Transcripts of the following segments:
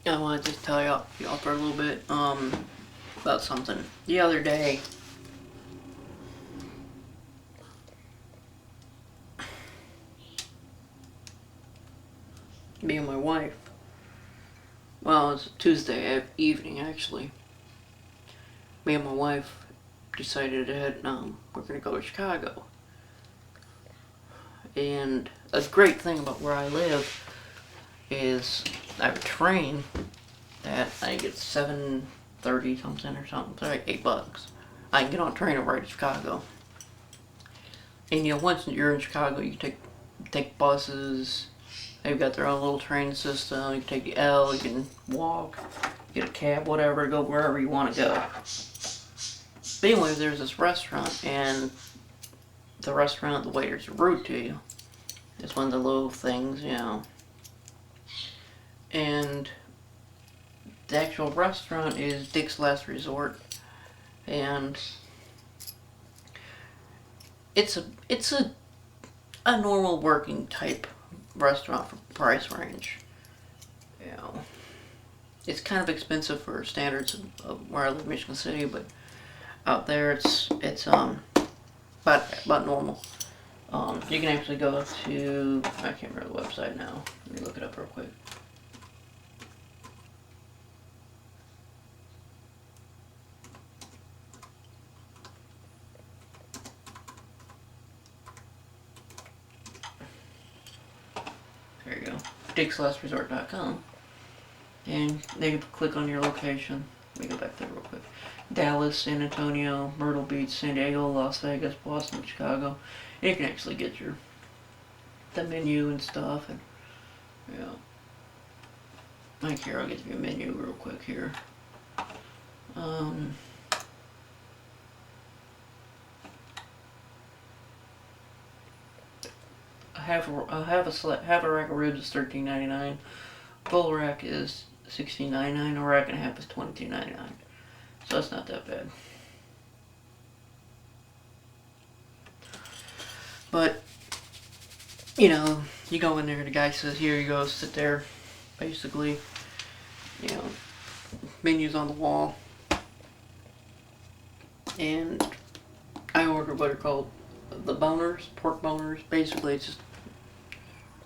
I wanted to tell y'all for a little bit about something. The other day, me and my wife, well, it was Tuesday evening actually. Me and my wife decided that we're gonna go to Chicago. And a great thing about where I live is I have a train that I think it's 7:30 something or something. It's like $8. I can get on a train and ride to Chicago. And once you're in Chicago, you can take buses. They've got their own little train system. You can take the L. You can walk, get a cab, whatever, go wherever you want to go. But anyway, there's this restaurant, and the restaurant, the waiters are rude to you. It's one of the little things, And the actual restaurant is Dick's Last Resort, and it's a normal working type restaurant for price range. It's kind of expensive for standards of where I live in Michigan City, but out there it's about normal. You can actually go to, I can't remember the website now. Let me look it up real quick. There you go. DicksLastResort.com. And then you click on your location. Let me go back there real quick. Dallas, San Antonio, Myrtle Beach, San Diego, Las Vegas, Boston, Chicago. And you can actually get the menu and stuff. And like here, I'll get you a menu real quick here. Half a rack of ribs is $13.99. Full rack is $16.99. A rack and a half is $22.99. So that's not that bad. But you go in there. The guy says, "Here you go, sit there." Basically, menus on the wall, and I ordered what are called the boners, pork boners. Basically, it's just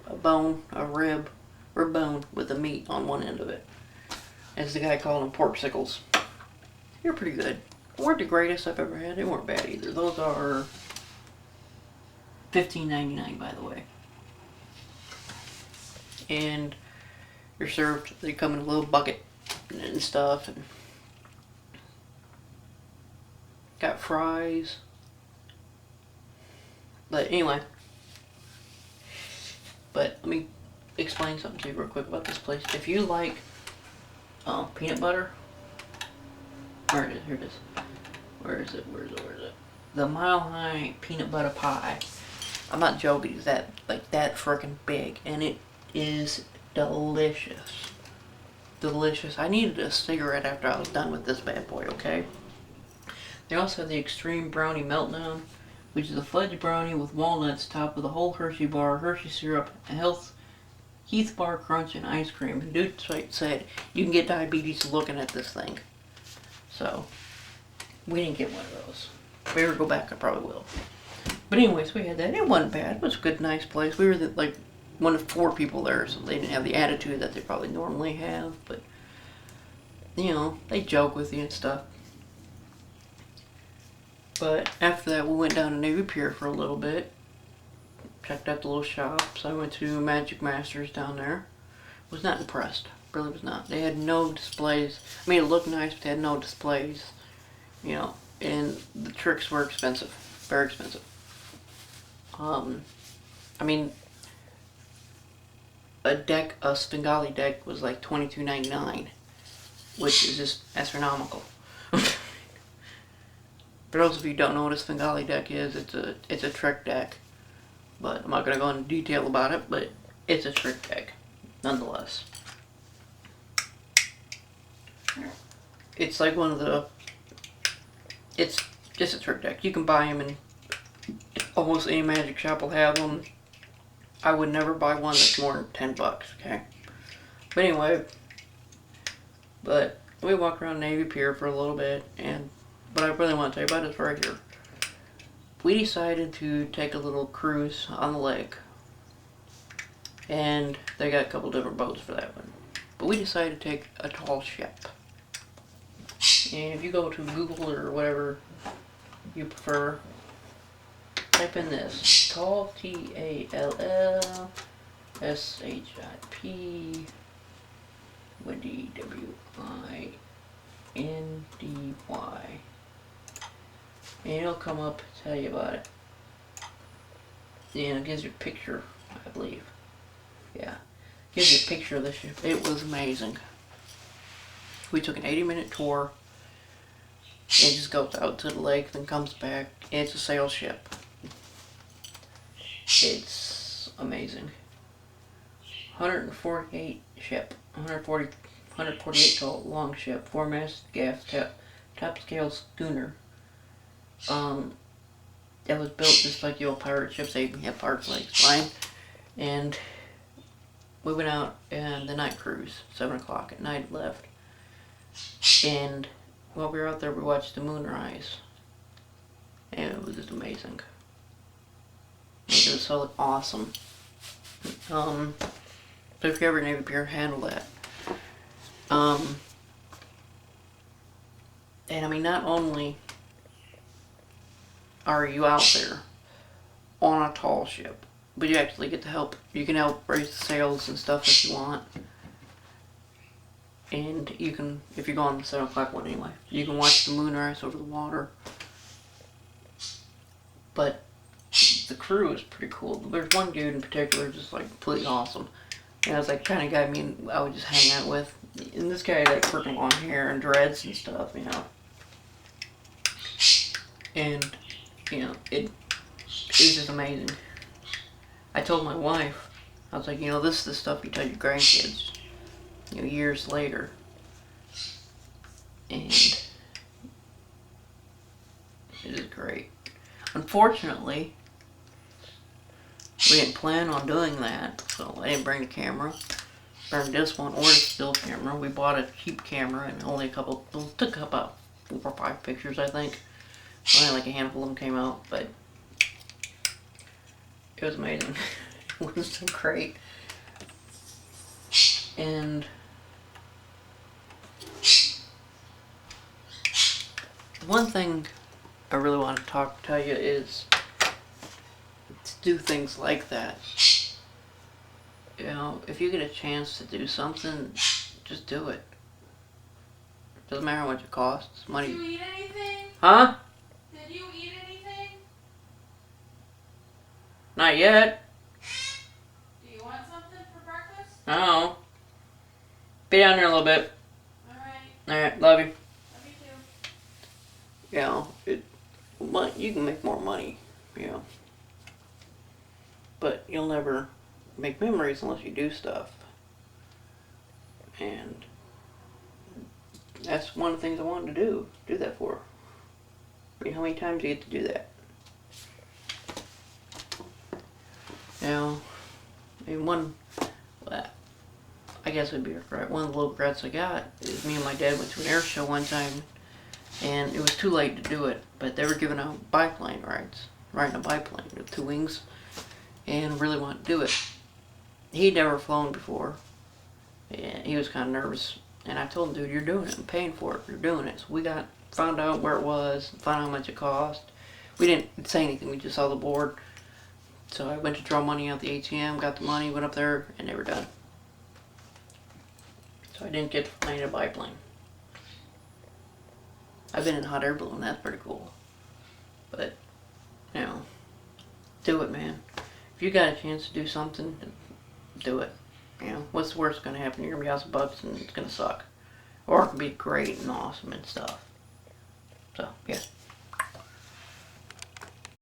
a bone, a rib bone with the meat on one end of it. As the guy called them, pork sickles. They're pretty good. They weren't the greatest I've ever had. They weren't bad either. Those are $15.99, by the way. And you're served. They come in a little bucket and stuff, and got fries. But anyway, let me explain something to you real quick about this place. If you like peanut butter, where it is, here it is. Where is it? The Mile High peanut butter pie. I'm not joking. It's that freaking big, and it is delicious. Delicious. I needed a cigarette after I was done with this bad boy. Okay. They also have the Extreme Brownie Meltdown, which is a fudge brownie with walnuts topped with a whole Hershey bar, Hershey syrup, a Heath Bar Crunch, and ice cream. And dude said you can get diabetes looking at this thing. So we didn't get one of those. If we ever go back, I probably will. But anyways, we had that. It wasn't bad. It was a good, nice place. We were one of 4 people there, so they didn't have the attitude that they probably normally have. But they joke with you and stuff. But after that, we went down to Navy Pier for a little bit. Checked out the little shops. I went to Magic Masters down there. Was not impressed. Really was not. They had no displays. I mean, it looked nice, but they had no displays. And the tricks were expensive. Very expensive. I mean, a Svengali deck was like $22.99, which is just astronomical. For those of you who don't know what a Svengali deck is, it's a trick deck. But I'm not going to go into detail about it, but it's a trick deck, nonetheless. It's like it's just a trick deck. You can buy them, and almost any magic shop will have them. I would never buy one that's more than $10, okay? But anyway, But we walked around Navy Pier for a little bit, and what I really want to tell you about is right here. We decided to take a little cruise on the lake, and they got a couple different boats for that one. But we decided to take a tall ship. And if you go to Google or whatever you prefer, type in this, tall, Tallship, Windy, and it'll come up and tell you about it. And it gives you a picture, I believe. Yeah. Gives you a picture of the ship. It was amazing. We took an 80-minute tour. It just goes out to the lake, then comes back. It's a sail ship. It's amazing. 148 ship. 148 tall, long ship. 4-masted gaff top scale schooner. That was built just like the old pirate ships. They have pirate flags flying. And we went out on the night cruise, 7 o'clock at night, left. And while we were out there, we watched the moon rise. And it was just amazing. It was so awesome. So if you're ever in Navy Pier, handle that. And I mean, not only are you out there on a tall ship, but you actually get to help. You can help raise the sails and stuff if you want. And you can, if you go on the 7 o'clock one anyway, you can watch the moon rise over the water. But the crew is pretty cool. There's one dude in particular just like completely awesome. And I was like kind of guy I would just hang out with. And this guy had like freaking long hair and dreads and stuff, you know. And, you know, it was just amazing. I told my wife, I was like, you know, this is the stuff you tell your grandkids, you know, years later. And it is great. Unfortunately, we didn't plan on doing that, so I didn't bring the camera. Bring this one or the still camera. We bought a cheap camera and only took about 4 or 5 pictures, I think. Only like a handful of them came out, but it was amazing. It was so great. And one thing I really want to tell you is to do things like that. You know, if you get a chance to do something, just do it. Doesn't matter how much it costs. Money. Did you eat anything? Huh? Did you eat anything? Not yet. Do you want something for breakfast? No. Be down there a little bit. Alright, love you. Love you too. You know, you can make more money, you know. But you'll never make memories unless you do stuff. And that's one of the things I wanted to do that for. I mean, how many times do you get to do that? You know, I mean, I guess it'd be right. One of the little regrets I got is me and my dad went to an air show one time, and it was too late to do it, but they were giving out biplane rides, riding a biplane with 2 wings, and really wanted to do it. He'd never flown before, and he was kind of nervous, and I told him, dude, you're doing it, I'm paying for it, you're doing it. So we found out where it was, found out how much it cost. We didn't say anything, we just saw the board. So I went to draw money out the ATM, got the money, went up there, and they were done. So I didn't get to fly in a biplane. I've been in a hot air balloon, that's pretty cool. But, you know, do it, man. If you got a chance to do something, do it. You know, what's the worst going to happen? You're going to be out of bucks and it's going to suck. Or it can be great and awesome and stuff. So, yeah.